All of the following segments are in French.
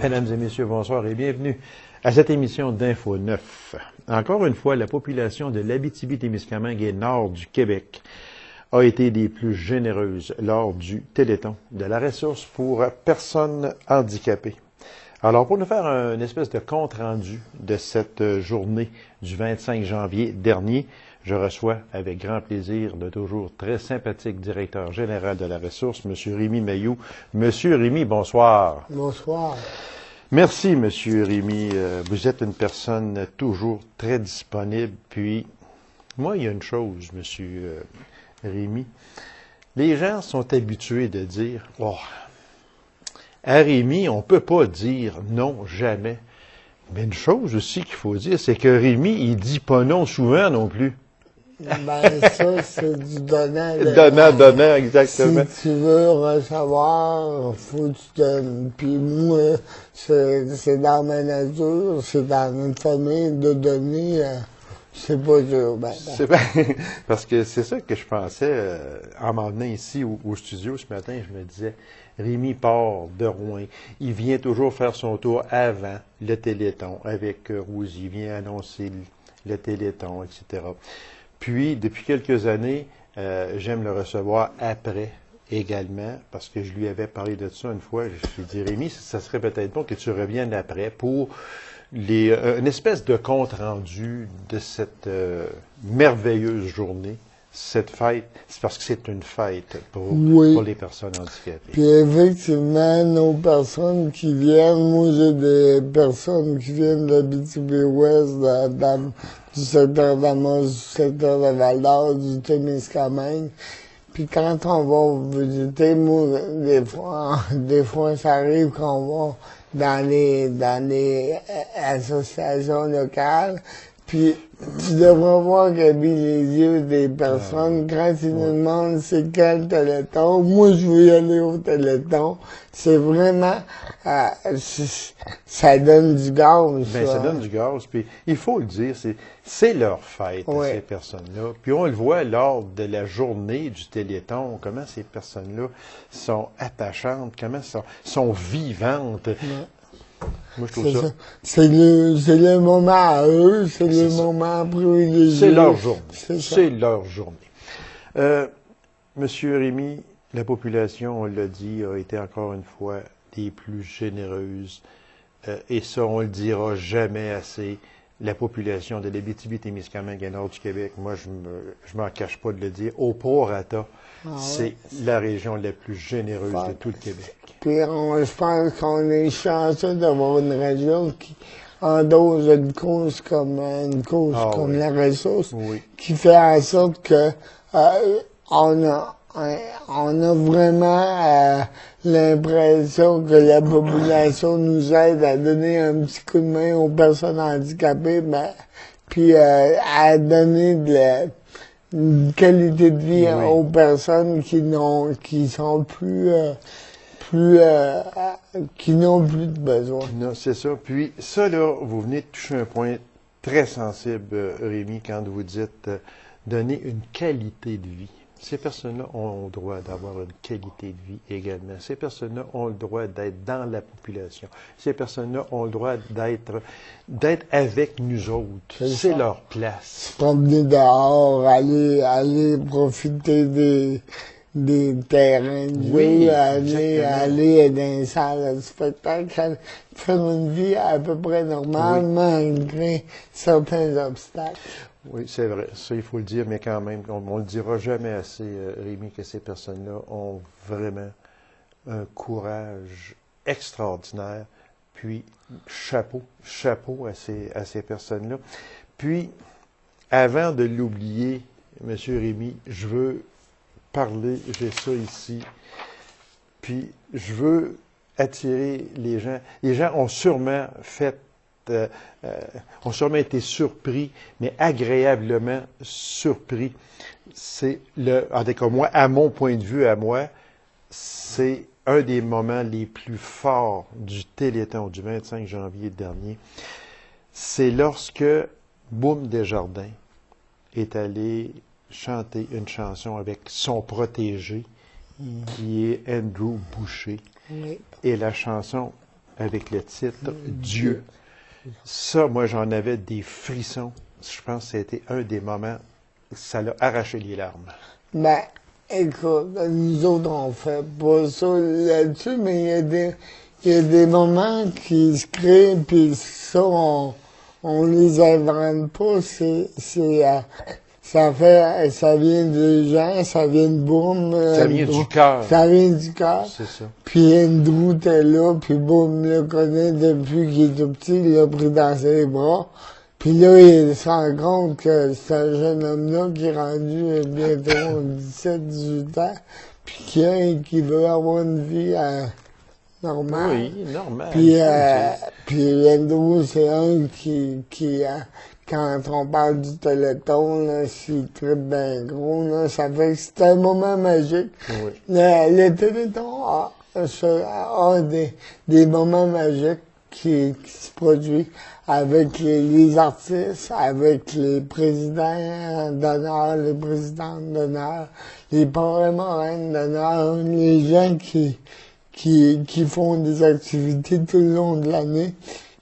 Mesdames et messieurs, bonsoir et bienvenue à cette émission d'Info 9. Encore une fois, la population de l'Abitibi-Témiscamingue et nord du Québec a été des plus généreuses lors du Téléthon de la ressource pour personnes handicapées. Alors, pour nous faire une espèce de compte-rendu de cette journée du 25 janvier dernier, je reçois avec grand plaisir le toujours très sympathique directeur général de la ressource, M. Rémi Mailloux. Monsieur Rémi, bonsoir. Bonsoir. Merci, M. Rémi. Vous êtes une personne toujours très disponible. Puis, moi, il y a une chose, M. Rémi. Les gens sont habitués de dire « Oh, à Rémi, on ne peut pas dire non, jamais. » Mais une chose aussi qu'il faut dire, c'est que Rémi, il dit pas non souvent non plus. Ben, ça, c'est du donnant. Donnant, exactement. Si tu veux recevoir, faut que tu donnes. Puis moi, c'est dans ma nature, c'est dans notre famille de donner. C'est pas dur. Parce que c'est ça que je pensais en m'en venant ici au studio ce matin. Je me disais, Rémi part de Rouen. Il vient toujours faire son tour avant le Téléthon avec Rosie. Il vient annoncer le Téléthon, etc. Puis, depuis quelques années, j'aime le recevoir après également, parce que je lui avais parlé de ça une fois. Je lui ai dit, Rémi, ça serait peut-être bon que tu reviennes après pour une espèce de compte-rendu de cette merveilleuse journée, cette fête. C'est parce que c'est une fête pour les personnes handicapées. Puis effectivement, nos personnes qui viennent, moi j'ai des personnes qui viennent de l'Abitibi-Ouest, du secteur d'Amos, du secteur de Val-d'Or, du Témiscamingue. Puis quand on va visiter, moi, des fois ça arrive qu'on va dans les associations locales, puis tu devrais voir qu'habillent les yeux des personnes quand ils nous demandent c'est quel Téléthon. Moi, je veux y aller au Téléthon. C'est vraiment, ça donne du gaz. Ça donne du gaz. Puis il faut le dire, c'est leur fête, ces personnes-là. Puis on le voit lors de la journée du Téléthon, comment ces personnes-là sont attachantes, comment sont vivantes. Moi, je trouve ça. C'est le moment à eux, c'est le moment privilégié. C'est leur journée. C'est leur journée. Monsieur Rémi, la population, on l'a dit, a été encore une fois des plus généreuses. Et ça, on le dira jamais assez. La population de l'Abitibi-Témiscamingue et nord du Québec, moi, je m'en cache pas de le dire, au prorata, c'est la région la plus généreuse de tout le Québec. Puis je pense qu'on est chanceux d'avoir une région qui endosse une cause comme la ressource, qui fait en sorte que on a vraiment l'impression que la population nous aide à donner un petit coup de main aux personnes handicapées, puis à donner une qualité de vie aux personnes qui n'ont plus de besoin. Non, c'est ça. Puis ça, là, vous venez de toucher un point très sensible, Rémi, quand vous dites donner une qualité de vie. Ces personnes-là ont le droit d'avoir une qualité de vie également. Ces personnes-là ont le droit d'être dans la population. Ces personnes-là ont le droit d'être avec nous autres. C'est leur place. Se promener dehors, aller profiter des terrains de jeu, aller dans les salles de spectacle, faire une vie à peu près normale, malgré certains obstacles. Oui, c'est vrai. Ça, il faut le dire, mais quand même, on ne le dira jamais assez, Rémi, que ces personnes-là ont vraiment un courage extraordinaire. Puis, chapeau à ces personnes-là. Puis, avant de l'oublier, M. Rémi, je veux parler, j'ai ça ici, puis je veux attirer les gens. Les gens ont sûrement ont sûrement été surpris, mais agréablement surpris. C'est en tout cas, moi, à mon point de vue, à moi, c'est un des moments les plus forts du Téléthon du 25 janvier dernier. C'est lorsque Boum Desjardins est allé chanter une chanson avec son protégé, qui est Andrew Boucher. Et la chanson avec le titre Dieu. Ça, moi, j'en avais des frissons. Je pense que c'était un des moments, ça l'a arraché les larmes. Ben, écoute, nous autres, on fait pas ça là-dessus, mais il y a des moments qui se créent, puis ça, on les invente pas, ça vient des gens, ça vient de boum. Ça vient du cœur. Ça vient du cœur. C'est ça. Puis Andrew était là, puis boum, il le connaît depuis qu'il est tout petit, il l'a pris dans ses bras. Puis là, il se rend compte que c'est un jeune homme-là qui est rendu bientôt 17-18 ans, puis qui veut avoir une vie normale. Oui, normal. Puis Andrew, c'est un qui quand on parle du Téléthon, là, s'il tripe bien gros, là, ça fait que c'est un moment magique. Oui. Le Téléthon a des moments magiques qui se produisent avec les artistes, avec les présidents d'honneur, les présidentes d'honneur, les parrains marraines d'honneur, les gens qui font des activités tout le long de l'année.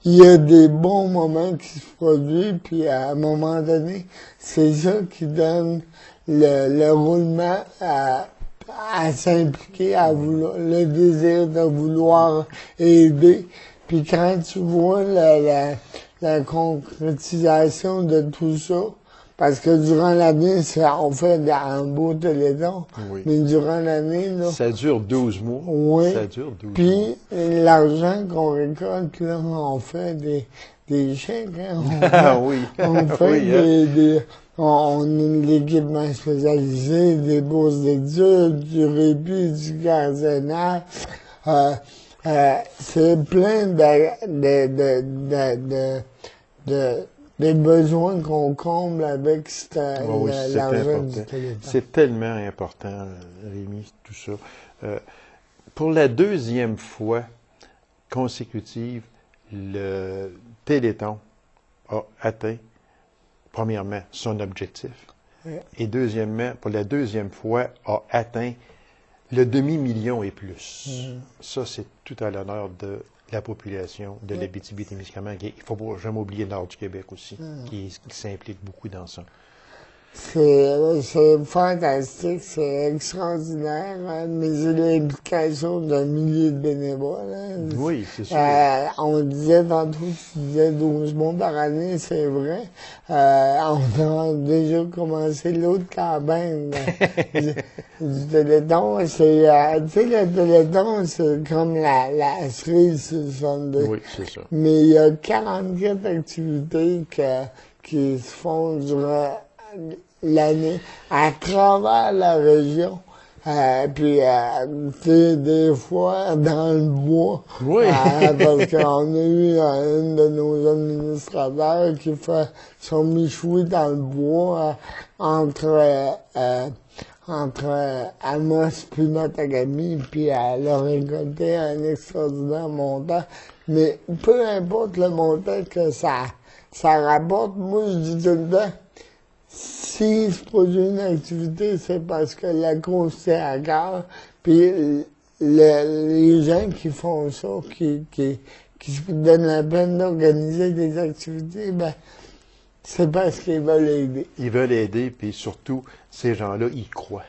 Il y a des bons moments qui se produisent, puis à un moment donné, c'est ça qui donne le roulement à s'impliquer, à vouloir, le désir de vouloir aider. Puis quand tu vois la concrétisation de tout ça, parce que durant l'année, on fait un beau téléthon, Oui. mais durant l'année, là... Ça dure 12 mois. Oui. Ça dure 12 mois. Puis l'argent qu'on récolte, là, on fait des chèques, hein. Ah oui. On fait Oui, on a de l'équipement spécialisé, des bourses d'études, du répit, du gardiennage. C'est plein des besoins qu'on comble avec oui, l'argent du Téléthon. C'est tellement important, Rémi, tout ça. Pour la deuxième fois consécutive, le Téléthon a atteint, premièrement, son objectif. Oui. Et deuxièmement, pour la deuxième fois, a atteint le demi-million et plus. Ça, c'est tout à l'honneur de la population de l'Abitibi-Témiscamingue. Il ne faut pas jamais oublier le nord du Québec aussi, qui s'implique beaucoup dans ça. C'est fantastique, c'est extraordinaire, hein, mais c'est l'implication d'un millier de bénévoles. Hein. Oui, c'est sûr. On disait tantôt, tu disais 12 mois par année, c'est vrai. On a déjà commencé l'autre campagne du Téléthon. Tu sais, le Téléthon, c'est comme la cerise sur le Sunday. Oui, c'est ça. Mais il y a 44 activités qui se font durant l'année à travers la région. Puis, tu sais, des fois, dans le bois. Oui. Parce qu'on a eu une de nos administrateurs qui fait son michoui dans le bois entre Amos puis Matagami, puis elle a récolté un extraordinaire montant. Mais peu importe le montant que ça rapporte, moi, je dis tout le temps, s'il se produit une activité, c'est parce que la cause c'est à cœur. Puis les gens qui font ça, qui se donnent la peine d'organiser des activités, ben c'est parce qu'ils veulent aider. Ils veulent aider, puis surtout, ces gens-là, ils croient.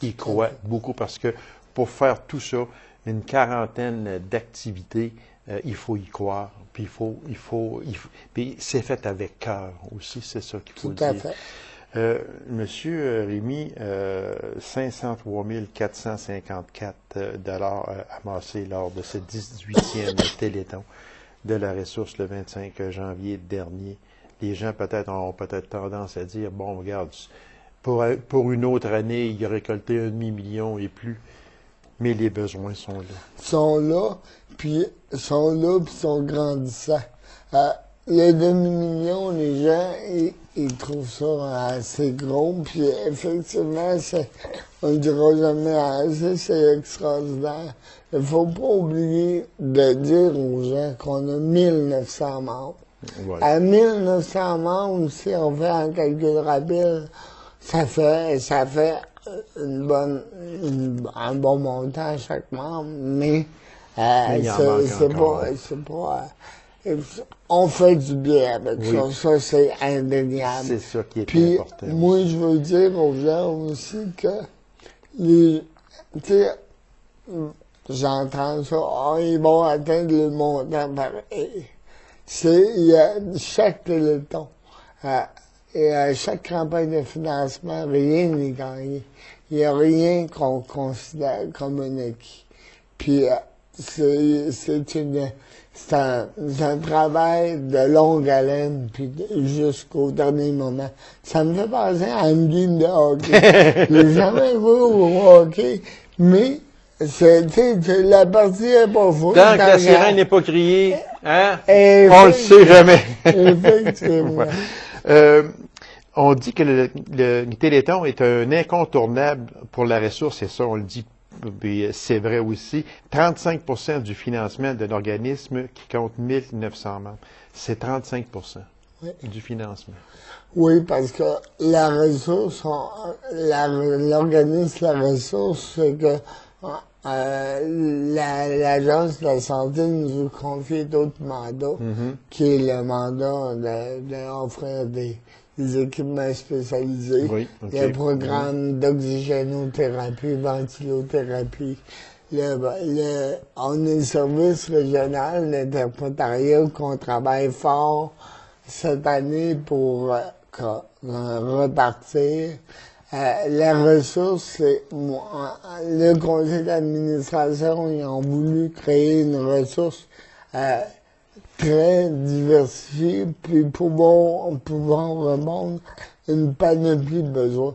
Ils croient beaucoup parce que pour faire tout ça, une quarantaine d'activités, il faut y croire. Puis puis c'est fait avec cœur aussi, c'est ça qu'il faut dire. Tout à fait. Monsieur Rémi, 503 454 amassés lors de ce 18e Téléthon de la ressource le 25 janvier dernier. Les gens ont peut-être tendance à dire, bon, regarde, pour une autre année, il a récolté 1 demi-million et plus, mais les besoins sont là. Sont là, puis sont grandissants. Le demi-million, les gens, ils trouvent ça assez gros, puis effectivement, on ne dira jamais assez, c'est extraordinaire. Il ne faut pas oublier de dire aux gens qu'on a 1900 membres. Ouais. À 1900 membres, si on fait un calcul rapide, ça fait un bon montant à chaque membre, mais il en manque encore. C'est pas, on fait du bien avec ça, c'est indéniable. C'est ça qui est Puis, important. moi, je veux dire aux gens aussi que tu sais, j'entends ça, ils vont atteindre le montant pareil. Il y a chaque téléthon, et à chaque campagne de financement, rien n'est gagné. Il n'y a rien qu'on considère comme un acquis. Puis, c'est un travail de longue haleine, puis jusqu'au dernier moment. Ça me fait penser à une game de hockey. J'ai jamais joué au hockey, mais la partie n'est pas fouille. Tant que la sirène n'est pas criée, hein, on le sait jamais. Effectivement. On dit que le Téléthon est un incontournable pour la ressource, et ça, on le dit, c'est vrai aussi. 35% du financement d'un organisme qui compte 1900 membres. C'est 35% du financement. Oui, parce que la ressource, l'organisme, la ressource, c'est que l'Agence de la santé nous confie d'autres mandats, qui est le mandat d'offrir des équipements spécialisés, le programme d'oxygénothérapie, ventilothérapie. On est le service régional d'interprétariat qu'on travaille fort cette année pour repartir. La ressource, c'est le conseil d'administration, ils ont voulu créer une ressource très diversifiée, puis pouvant répondre à une panoplie de besoins.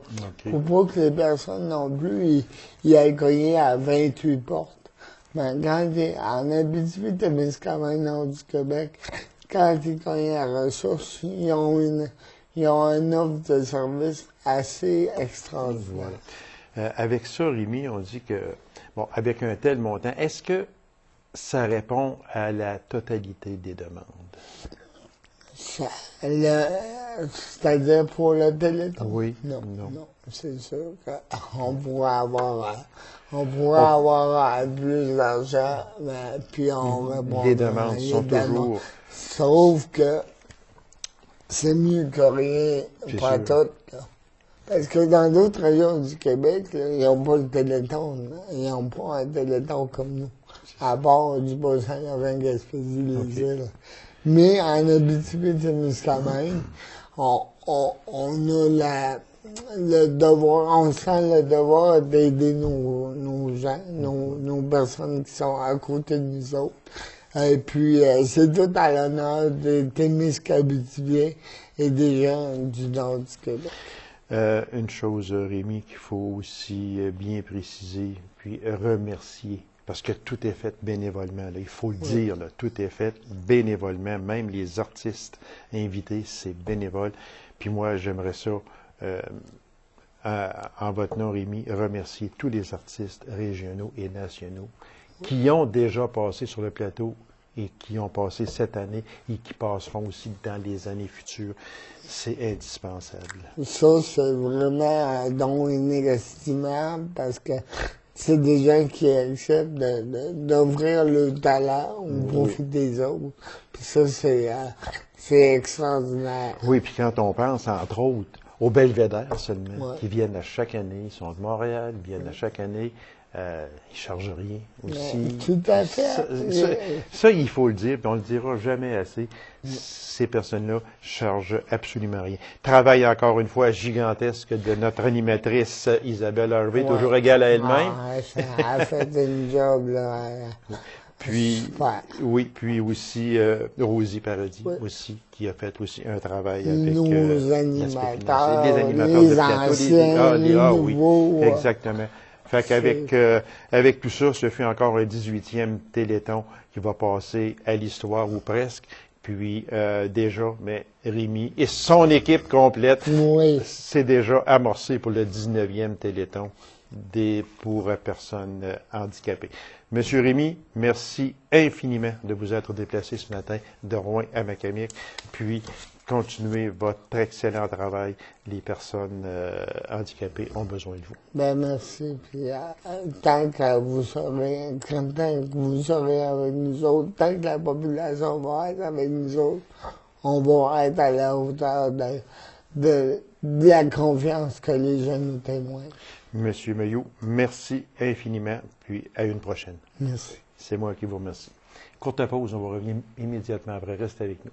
Pour pas que les personnes non plus y aillent cogner à 28 portes. Mais quand en Abitibi-Témiscamingue, nord du Québec, quand ils cognent à la ressource, ils ont une offre de service assez extraordinaire. Voilà. Avec ça, Rémi, on dit que, bon, avec un tel montant, est-ce que ça répond à la totalité des demandes? C'est-à-dire pour le Téléthon? Oui. Non. C'est sûr qu'on pourrait avoir plus d'argent, puis on répond. Les demandes sont toujours. Sauf que c'est mieux que rien, pas tout. Parce que dans d'autres régions du Québec, ils n'ont pas le Téléthon. Ils n'ont pas un Téléthon comme nous. À part du Bas-Saint-Laurent, Gaspésie, les îles. Mais en Abitibi-Témiscamingue, on a le devoir, on sent le devoir d'aider nos gens, nos personnes qui sont à côté de nous autres. Et puis, c'est tout à l'honneur des Témiscabitibiens et des gens du nord du Québec. Une chose, Rémi, qu'il faut aussi bien préciser, puis remercier, parce que tout est fait bénévolement. Là. Il faut le dire, là, tout est fait bénévolement. Même les artistes invités, c'est bénévole. Puis moi, j'aimerais ça, en votre nom, Rémi, remercier tous les artistes régionaux et nationaux qui ont déjà passé sur le plateau et qui ont passé cette année et qui passeront aussi dans les années futures. C'est indispensable. Ça, c'est vraiment un don inestimable parce que c'est des gens qui acceptent d'offrir le talent au profit des autres. Puis ça, c'est extraordinaire. Oui, puis quand on pense, entre autres, aux Belvédère seulement, qui viennent à chaque année, ils sont de Montréal, ils viennent à chaque année, ils ne chargent rien aussi. Tout à fait. Ça, il faut le dire, puis on le dira jamais assez. Ces personnes-là chargent absolument rien. Travail encore une fois gigantesque de notre animatrice Isabelle Harvey, toujours égale à elle-même. Elle a fait une job, là. Puis, puis aussi Rosie Paradis, aussi, qui a fait aussi un travail avec nos animateurs, les animateurs de plateau, anciens, les nouveaux. Exactement. Fait qu'avec tout ça, ce fut encore un 18e Téléthon qui va passer à l'histoire, ou presque. Puis déjà, mais Rémi et son équipe complète, c'est déjà amorcé pour le 19e Téléthon pour personnes handicapées. Monsieur Rémi, merci infiniment de vous être déplacé ce matin de Rouyn à Macamiec. Puis, continuez votre excellent travail. Les personnes handicapées ont besoin de vous. Ben merci. Puis tant que vous serez, tant que vous serez avec nous autres, tant que la population va être avec nous autres, on va être à la hauteur de la confiance que les jeunes nous témoignent. Monsieur Mailloux, merci infiniment, puis à une prochaine. Merci. C'est moi qui vous remercie. Courte pause, on va revenir immédiatement après. Restez avec nous.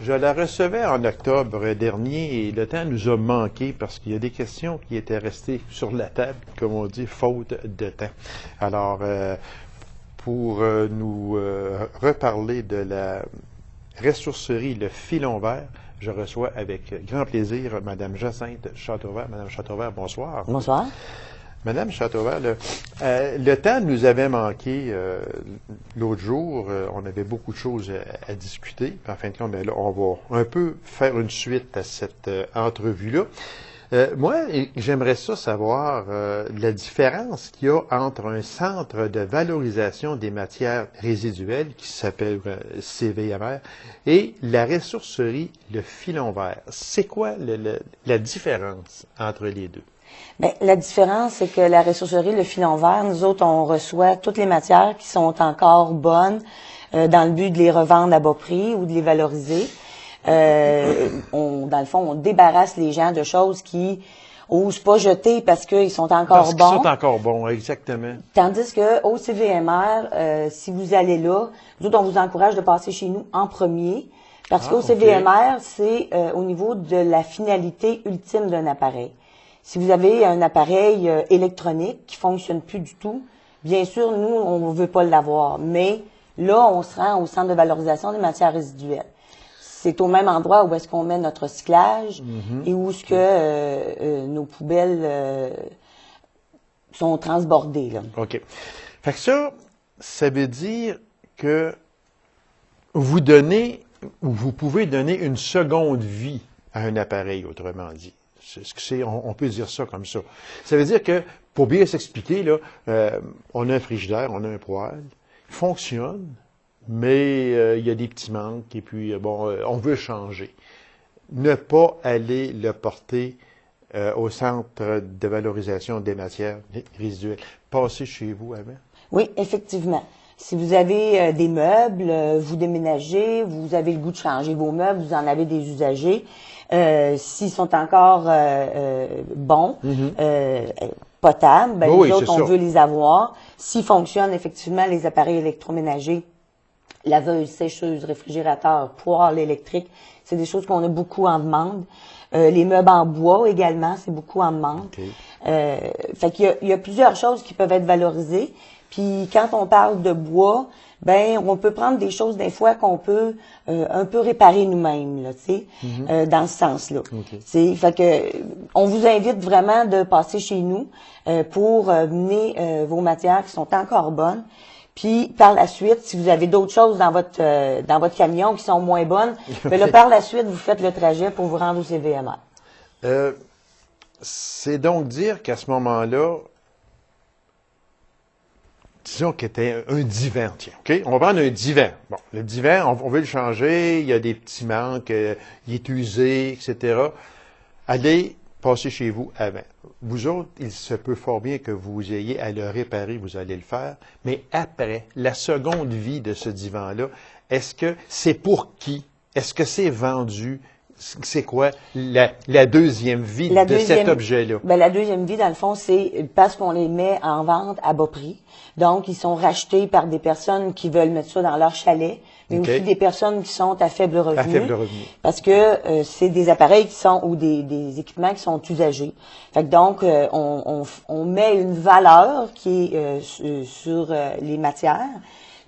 Je la recevais en octobre dernier et le temps nous a manqué parce qu'il y a des questions qui étaient restées sur la table, comme on dit, faute de temps. Alors, pour nous reparler de la ressourcerie Le Filon Vert, je reçois avec grand plaisir Mme Jacinthe Châteauvert. Mme Châteauvert, bonsoir. Bonsoir. Madame Châteauvert, le temps nous avait manqué l'autre jour. On avait beaucoup de choses à discuter. En fin de compte, là, on va un peu faire une suite à cette entrevue-là. Moi, j'aimerais ça savoir la différence qu'il y a entre un centre de valorisation des matières résiduelles qui s'appelle CVMR et la ressourcerie Le Filon Vert. C'est quoi la différence entre les deux? Bien, la différence, c'est que la ressourcerie Le Filon Vert, nous autres, on reçoit toutes les matières qui sont encore bonnes dans le but de les revendre à bas prix ou de les valoriser. Dans le fond, on débarrasse les gens de choses qui n'osent pas jeter parce qu'ils sont encore bons. Parce qu'ils sont encore bons, exactement. Tandis que au CVMR, si vous allez là, nous autres, on vous encourage de passer chez nous en premier. Parce qu'au CVMR, c'est au niveau de la finalité ultime d'un appareil. Si vous avez un appareil électronique qui fonctionne plus du tout, bien sûr, nous, on ne veut pas l'avoir. Mais là, on se rend au centre de valorisation des matières résiduelles. C'est au même endroit où est-ce qu'on met notre recyclage et où est-ce que nos poubelles sont transbordées. Là. OK. Fait que ça veut dire que vous donnez, ou vous pouvez donner une seconde vie à un appareil, autrement dit. On peut dire ça comme ça. Ça veut dire que, pour bien s'expliquer, là, on a un frigidaire, on a un poêle, il fonctionne, mais il y a des petits manques, et puis, on veut changer. Ne pas aller le porter au centre de valorisation des matières résiduelles. Passez chez vous avant. Oui, effectivement. Si vous avez des meubles, vous déménagez, vous avez le goût de changer vos meubles, vous en avez des usagers, s'ils sont encore bons, potables, ben oui, nous autres, on veut les avoir. S'ils fonctionnent effectivement, les appareils électroménagers, laveuse, sécheuse, réfrigérateur, poêle électrique, c'est des choses qu'on a beaucoup en demande. Les meubles en bois également, c'est beaucoup en demande. Okay. Fait qu'il y a plusieurs choses qui peuvent être valorisées. Puis quand on parle de bois, ben on peut prendre des choses des fois qu'on peut un peu réparer nous-mêmes, là, tu sais, dans ce sens-là. Okay. Fait que on vous invite vraiment de passer chez nous pour mener vos matières qui sont encore bonnes. Puis par la suite, si vous avez d'autres choses dans votre camion qui sont moins bonnes, ben là, par la suite, vous faites le trajet pour vous rendre au CVMR. C'est donc dire qu'à ce moment-là, disons qu'il était un divan, tiens, OK? On va prendre un divan. Bon, le divan, on veut le changer, il y a des petits manques, il est usé, etc. Allez passer chez vous avant. Vous autres, il se peut fort bien que vous ayez à le réparer, vous allez le faire, mais après, la seconde vie de ce divan-là, est-ce que c'est pour qui? Est-ce que c'est vendu? C'est quoi la deuxième vie de cet objet-là? Ben, la deuxième vie, dans le fond, c'est parce qu'on les met en vente à bas prix. Donc, ils sont rachetés par des personnes qui veulent mettre ça dans leur chalet, mais aussi des personnes qui sont à faible revenu. À faible revenu. Parce que c'est des appareils qui sont, ou des équipements qui sont usagés. Fait que donc, on met une valeur qui est sur les matières.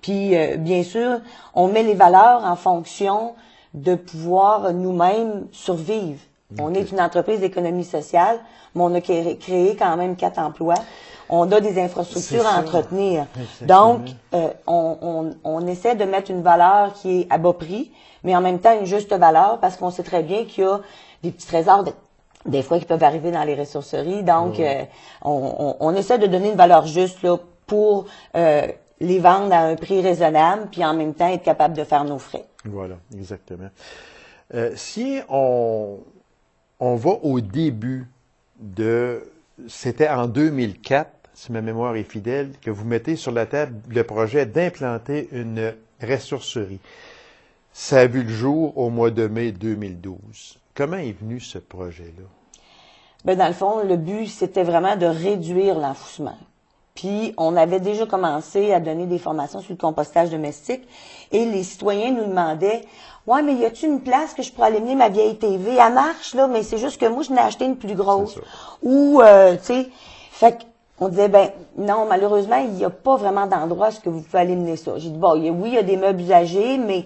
Puis, bien sûr, on met les valeurs en fonction de pouvoir nous-mêmes survivre. Okay. On est une entreprise d'économie sociale, mais on a créé quand même 4 emplois. On a des infrastructures à entretenir. Exactement. Donc, on essaie de mettre une valeur qui est à bas prix, mais en même temps une juste valeur, parce qu'on sait très bien qu'il y a des petits trésors des fois qui peuvent arriver dans les ressourceries. Donc, on essaie de donner une valeur juste là, pour les vendre à un prix raisonnable, puis en même temps être capable de faire nos frais. Voilà, exactement. Si on va au début c'était en 2004, si ma mémoire est fidèle, que vous mettez sur la table le projet d'implanter une ressourcerie. Ça a vu le jour au mois de mai 2012. Comment est venu ce projet-là? Bien, dans le fond, le but, c'était vraiment de réduire l'enfouissement. Puis, on avait déjà commencé à donner des formations sur le compostage domestique et les citoyens nous demandaient « Ouais, mais y a-t-il une place que je pourrais aller mener ma vieille TV? Elle marche, là, mais c'est juste que moi, je n'ai acheté une plus grosse. » Ou, tu sais, fait qu'on disait « Ben, non, malheureusement, il n'y a pas vraiment d'endroit où ce que vous pouvez aller mener ça. » J'ai dit « Bon, oui, il y a des meubles usagés, mais... »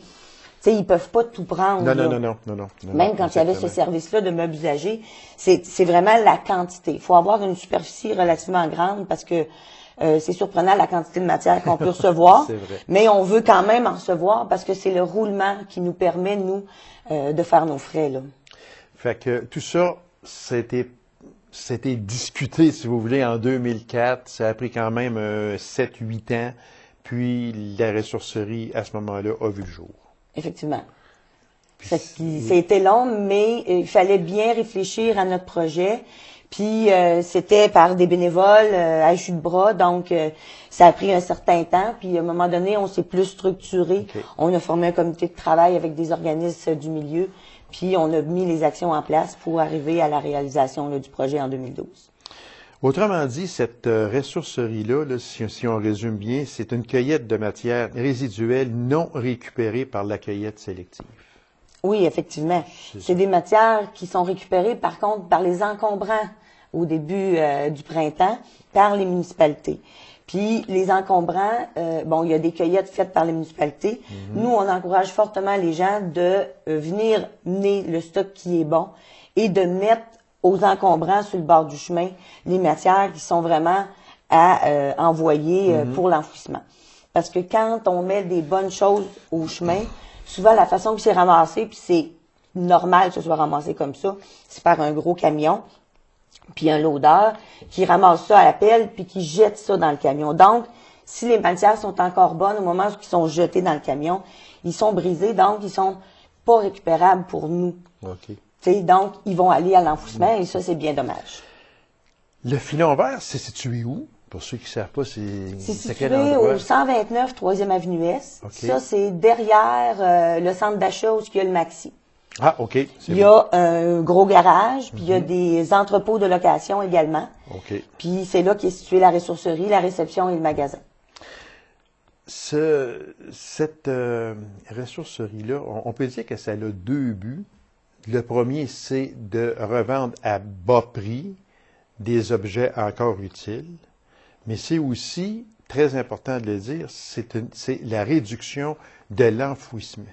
Tu sais, ils peuvent pas tout prendre. Non. Même quand il y avait ce service-là de meubles usagés, c'est vraiment la quantité. Il faut avoir une superficie relativement grande parce que c'est surprenant la quantité de matière qu'on peut recevoir. Mais on veut quand même en recevoir parce que c'est le roulement qui nous permet, nous, de faire nos frais, là. Fait que tout ça, c'était discuté, si vous voulez, en 2004. Ça a pris quand même 7-8 ans. Puis la ressourcerie, à ce moment-là, a vu le jour. Effectivement. Ça a été long, mais il fallait bien réfléchir à notre projet. Puis c'était par des bénévoles à jus de bras, donc ça a pris un certain temps. Puis à un moment donné, on s'est plus structuré. Okay. On a formé un comité de travail avec des organismes du milieu. Puis on a mis les actions en place pour arriver à la réalisation là, du projet en 2012. Autrement dit, cette ressourcerie-là, si on résume bien, c'est une cueillette de matières résiduelles non récupérées par la cueillette sélective. Oui, effectivement. C'est des matières qui sont récupérées, par contre, par les encombrants au début du printemps, par les municipalités. Puis les encombrants, il y a des cueillettes faites par les municipalités. Mm-hmm. Nous, on encourage fortement les gens de venir mener le stock qui est bon et de mettre aux encombrants sur le bord du chemin, les matières qui sont vraiment à envoyer pour l'enfouissement. Parce que quand on met des bonnes choses au chemin, souvent la façon que c'est ramassé, puis c'est normal que ce soit ramassé comme ça, c'est par un gros camion, puis un loader qui ramasse ça à la pelle, puis qui jette ça dans le camion. Donc, si les matières sont encore bonnes au moment où ils sont jetés dans le camion, ils sont brisés, donc ils sont pas récupérables pour nous. Okay. Donc, ils vont aller à l'enfouissement et ça, c'est bien dommage. Le filon vert, c'est situé où? Pour ceux qui ne savent pas, c'est situé au 129 3e Avenue Est. Okay. Ça, c'est derrière le centre d'achat où il y a le Maxi. Ah, OK. Il y a un gros garage, puis il y a des entrepôts de location également. OK. Puis c'est là qu'est située la ressourcerie, la réception et le magasin. Cette ressourcerie-là, on peut dire que ça a deux buts. Le premier, c'est de revendre à bas prix des objets encore utiles, mais c'est aussi, très important de le dire, c'est la réduction de l'enfouissement.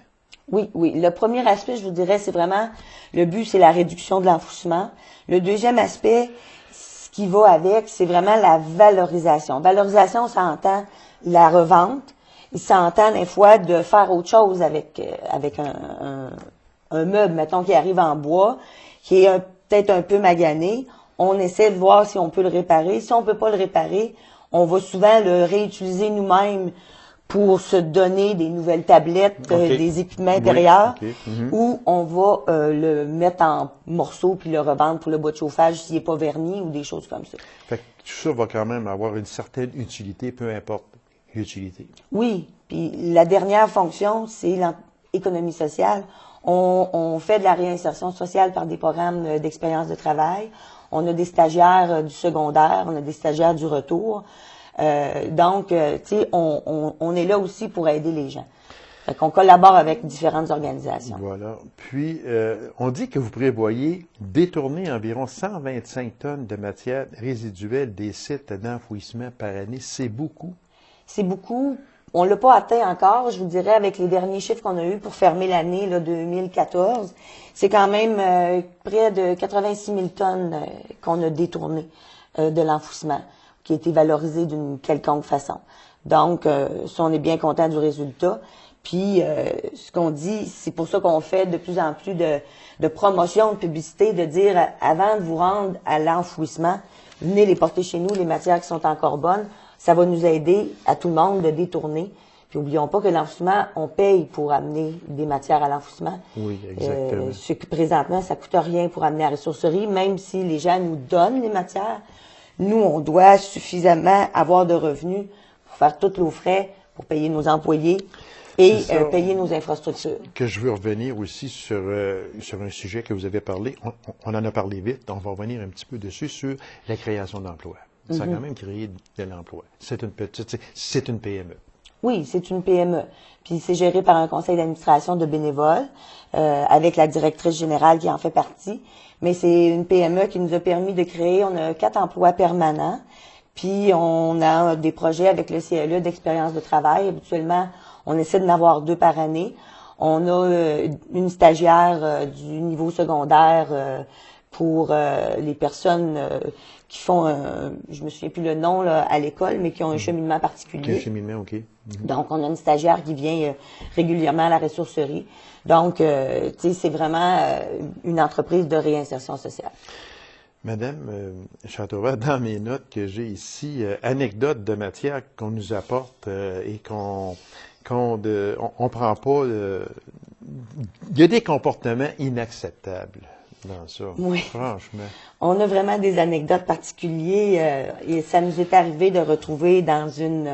Oui. Le premier aspect, je vous dirais, c'est vraiment, le but, c'est la réduction de l'enfouissement. Le deuxième aspect, ce qui va avec, c'est vraiment la valorisation. Valorisation, ça entend la revente, ça entend des fois de faire autre chose avec un meuble, mettons, qui arrive en bois, qui est peut-être un peu magané, on essaie de voir si on peut le réparer. Si on ne peut pas le réparer, on va souvent le réutiliser nous-mêmes pour se donner des nouvelles tablettes, des équipements intérieurs, ou on va le mettre en morceaux puis le revendre pour le bois de chauffage s'il n'est pas verni ou des choses comme ça. Fait que tout ça va quand même avoir une certaine utilité, peu importe l'utilité. Oui, puis la dernière fonction, c'est l'économie sociale. On fait de la réinsertion sociale par des programmes d'expérience de travail. On a des stagiaires du secondaire, on a des stagiaires du retour. Donc, tu sais, on est là aussi pour aider les gens. Fait qu'on collabore avec différentes organisations. Voilà. Puis, on dit que vous prévoyez détourner environ 125 tonnes de matière résiduelle des sites d'enfouissement par année. C'est beaucoup? C'est beaucoup. On l'a pas atteint encore, je vous dirais, avec les derniers chiffres qu'on a eus pour fermer l'année 2014. C'est quand même près de 86 000 tonnes qu'on a détourné de l'enfouissement, qui a été valorisé d'une quelconque façon. Donc, ça, on est bien content du résultat. Puis, ce qu'on dit, c'est pour ça qu'on fait de plus en plus de promotion, de publicité, de dire, avant de vous rendre à l'enfouissement, venez les porter chez nous, les matières qui sont encore bonnes. ça va nous aider à tout le monde de détourner. Puis n'oublions pas que l'enfouissement, on paye pour amener des matières à l'enfouissement. Oui, exactement. Ce que présentement, ça coûte rien pour amener à la ressourcerie, même si les gens nous donnent les matières. Nous, on doit suffisamment avoir de revenus pour faire tous nos frais, pour payer nos employés et payer nos infrastructures. Que je veux revenir aussi sur un sujet que vous avez parlé. On en a parlé vite, on va revenir un petit peu dessus sur la création d'emplois. Ça a quand même créé de l'emploi. C'est une PME. Oui, c'est une PME. Puis c'est géré par un conseil d'administration de bénévoles, avec la directrice générale qui en fait partie. Mais c'est une PME qui nous a permis de créer, on a 4 emplois permanents. Puis on a des projets avec le CLE d'expérience de travail. Habituellement, on essaie d'en avoir 2 par année. On a une stagiaire du niveau secondaire pour les personnes qui font, je me souviens plus le nom là, à l'école, mais qui ont un cheminement particulier. Un cheminement, OK. Donc, on a une stagiaire qui vient régulièrement à la ressourcerie. Donc, tu sais, c'est vraiment une entreprise de réinsertion sociale. Madame Châteauroux, dans mes notes que j'ai ici, anecdote de matière qu'on nous apporte et qu'on prend pas. Il y a des comportements inacceptables dans ça. Oui. Franchement. On a vraiment des anecdotes particulières et ça nous est arrivé de retrouver dans une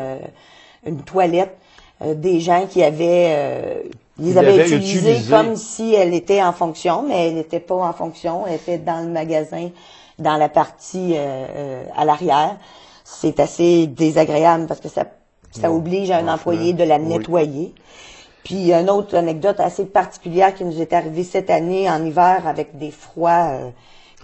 toilette des gens qui avaient ils avaient utilisé comme si elle était en fonction, mais elle n'était pas en fonction. Elle était dans le magasin, dans la partie à l'arrière. C'est assez désagréable parce que ça oblige un employé de la nettoyer. Puis une autre anecdote assez particulière qui nous est arrivée cette année en hiver avec des froids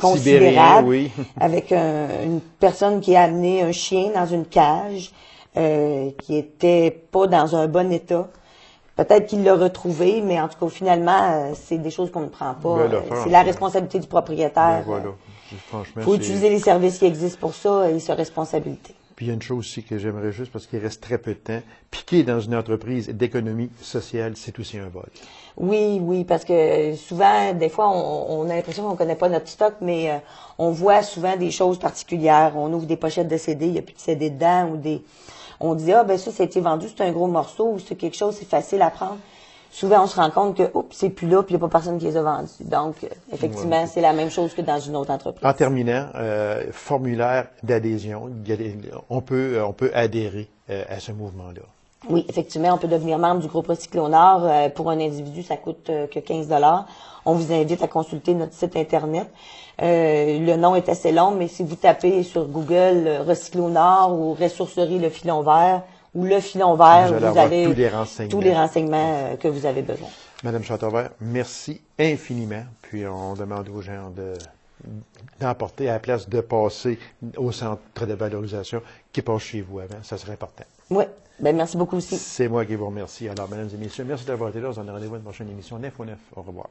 considérables, avec une personne qui a amené un chien dans une cage qui était pas dans un bon état. Peut-être qu'il l'a retrouvé, mais en tout cas, finalement, c'est des choses qu'on ne prend pas. C'est la responsabilité du propriétaire. Il faut utiliser les services qui existent pour ça et se responsabiliser. Puis il y a une chose aussi que j'aimerais juste, parce qu'il reste très peu de temps, piquer dans une entreprise d'économie sociale, c'est aussi un vol. Oui, parce que souvent, des fois, on a l'impression qu'on ne connaît pas notre stock, mais on voit souvent des choses particulières. On ouvre des pochettes de CD, il n'y a plus de CD dedans, ou on dit, ça a été vendu, c'est un gros morceau, ou c'est quelque chose, c'est facile à prendre. Souvent, on se rend compte que, c'est plus là, puis il n'y a pas personne qui les a vendus. Donc, effectivement, c'est la même chose que dans une autre entreprise. En terminant, formulaire d'adhésion, on peut adhérer à ce mouvement-là. Oui, effectivement, on peut devenir membre du groupe Recyclonord. Pour un individu, ça coûte que 15 $. On vous invite à consulter notre site Internet. Le nom est assez long, mais si vous tapez sur Google Recyclonord ou Ressourcerie Le Filon Vert, ou Le Filon Vert, vous avez tous les renseignements que vous avez besoin. Madame Châteauroux, merci infiniment. Puis on demande aux gens d'emporter à la place de passer au centre de valorisation qui passe chez vous avant. Ça serait important. Oui. Merci beaucoup aussi. C'est moi qui vous remercie. Alors, mesdames et messieurs, merci d'avoir été là. On se donne rendez-vous à une prochaine émission 9 au 9. Au revoir.